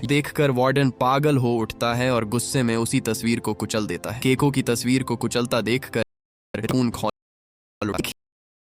देखकर वार्डन पागल हो उठता है और गुस्से में उसी तस्वीर को कुचल देता है। केको की तस्वीर को कुचलता देखकर खून खौल उठता है।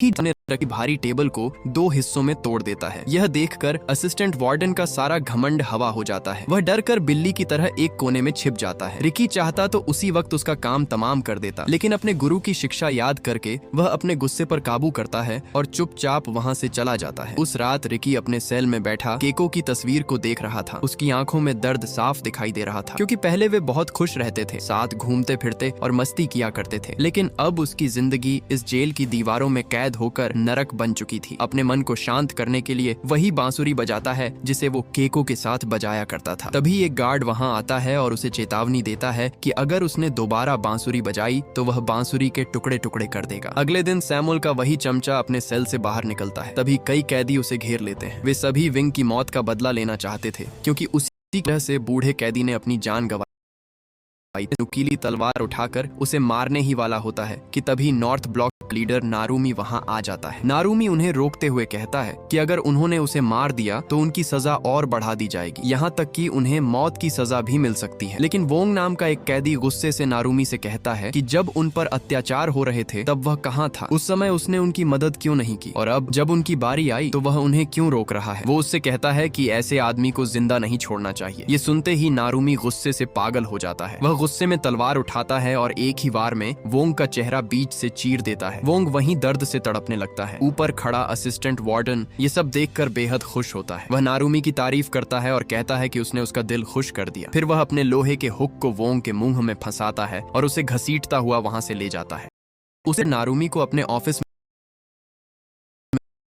ने रखी भारी टेबल को 2 हिस्सों में तोड़ देता है। यह देखकर असिस्टेंट वार्डन का सारा घमंड हवा हो जाता है। वह डरकर बिल्ली की तरह एक कोने में छिप जाता है। रिकी चाहता तो उसी वक्त उसका काम तमाम कर देता, लेकिन अपने गुरु की शिक्षा याद करके वह अपने गुस्से पर काबू करता है और चुपचाप वहां से चला जाता है। उस रात रिकी अपने सेल में बैठा केको की तस्वीर को देख रहा था। उसकी आंखों में दर्द साफ दिखाई दे रहा था, क्योंकि पहले वे बहुत खुश रहते थे, साथ घूमते फिरते और मस्ती किया करते थे। लेकिन अब उसकी जिंदगी इस जेल की दीवारों में कैद होकर नरक बन चुकी थी। अपने मन को शांत करने के लिए वही बांसुरी बजाता है जिसे वो केको के साथ बजाया करता था। तभी एक गार्ड वहां आता है और उसे चेतावनी देता है कि अगर उसने दोबारा बांसुरी बजाई तो वह बांसुरी के टुकड़े टुकड़े कर देगा। अगले दिन सैमुअल का वही चमचा अपने सेल से बाहर निकलता है। तभी कई कैदी उसे घेर लेते हैं। वे सभी विंग की मौत का बदला लेना चाहते थे, क्योंकि उसी तरह से बूढ़े कैदी ने अपनी जान गंवाई। नुकीली तलवार उठाकर उसे मारने ही वाला होता है कि तभी नॉर्थ ब्लॉक लीडर नारुमी वहां आ जाता है। नारुमी उन्हें रोकते हुए कहता है कि अगर उन्होंने उसे मार दिया तो उनकी सजा और बढ़ा दी जाएगी, यहाँ तक कि उन्हें मौत की सजा भी मिल सकती है। लेकिन वोंग नाम का एक कैदी गुस्से से नारुमी से कहता है कि जब उन पर अत्याचार हो रहे थे तब वह कहाँ था, उस समय उसने उनकी मदद क्यों नहीं की, और अब जब उनकी बारी आई तो वह उन्हें क्यों रोक रहा है। वो उससे कहता है कि ऐसे आदमी को जिंदा नहीं छोड़ना चाहिए। ये सुनते ही नारुमी गुस्से से पागल हो जाता है। वह गुस्से में तलवार उठाता है और एक ही वार में वोंग का चेहरा बीच से चीर देता है। वोंग वहीं दर्द से तड़पने लगता है। ऊपर खड़ा असिस्टेंट वार्डन ये सब देखकर बेहद खुश होता है। वह नारुमी की तारीफ करता है और कहता है कि उसने उसका दिल खुश कर दिया। फिर वह अपने लोहे के हुक को वोंग के मुंह में फंसाता है और उसे घसीटता हुआ वहां से ले जाता है। उसे नारुमी को अपने ऑफिस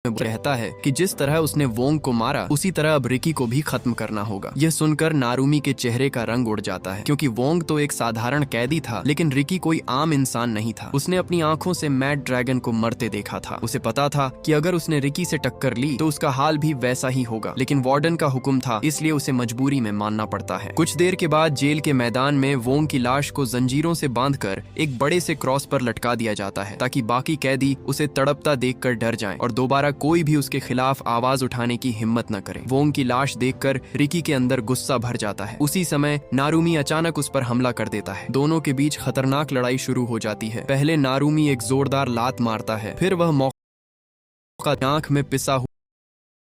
कहता है कि जिस तरह उसने वोंग को मारा उसी तरह अब रिकी को भी खत्म करना होगा। यह सुनकर नारुमी के चेहरे का रंग उड़ जाता है, क्योंकि वोंग तो एक साधारण कैदी था, लेकिन रिकी कोई आम इंसान नहीं था। उसने अपनी आंखों से मैड ड्रैगन को मरते देखा था। उसे पता था कि अगर उसने रिकी से टक्कर ली तो उसका हाल भी वैसा ही होगा, लेकिन वार्डन का हुक्म था, इसलिए उसे मजबूरी में मानना पड़ता है। कुछ देर के बाद जेल के मैदान में वोंग की लाश को जंजीरों से बांधकर एक बड़े से क्रॉस पर लटका दिया जाता है, ताकि बाकी कैदी उसे तड़पता देखकर डर जाएं और दोबारा कोई भी उसके खिलाफ आवाज उठाने की हिम्मत न करे। वोंग की लाश देखकर रिकी के अंदर गुस्सा भर जाता है। उसी समय नारुमी अचानक उस पर हमला कर देता है। दोनों के बीच खतरनाक लड़ाई शुरू हो जाती है। पहले नारुमी एक जोरदार लात मारता है, फिर वह मौका आंख में पिसा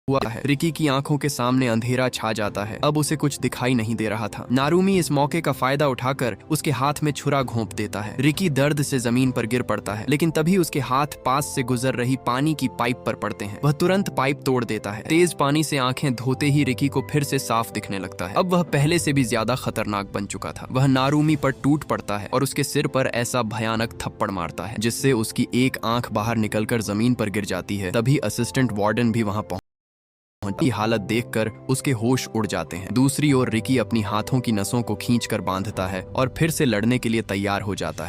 हुआ है। रिकी की आंखों के सामने अंधेरा छा जाता है। अब उसे कुछ दिखाई नहीं दे रहा था। नारुमी इस मौके का फायदा उठाकर उसके हाथ में छुरा घोंप देता है। रिकी दर्द से जमीन पर गिर पड़ता है, लेकिन तभी उसके हाथ पास से गुजर रही पानी की पाइप पर पड़ते हैं। वह तुरंत पाइप तोड़ देता है। तेज पानी से आंखें धोते ही रिकी को फिर से साफ दिखने लगता है। अब वह पहले से भी ज्यादा खतरनाक बन चुका था। वह नारुमी पर टूट पड़ता है और उसके सिर पर ऐसा भयानक थप्पड़ मारता है जिससे उसकी एक आंख बाहर निकलकर जमीन पर गिर जाती है। तभी असिस्टेंट वार्डन भी वहां की हालत देखकर उसके होश उड़ जाते हैं। दूसरी ओर रिकी अपनी हाथों की नसों को खींचकर बांधता है और फिर से लड़ने के लिए तैयार हो जाता है।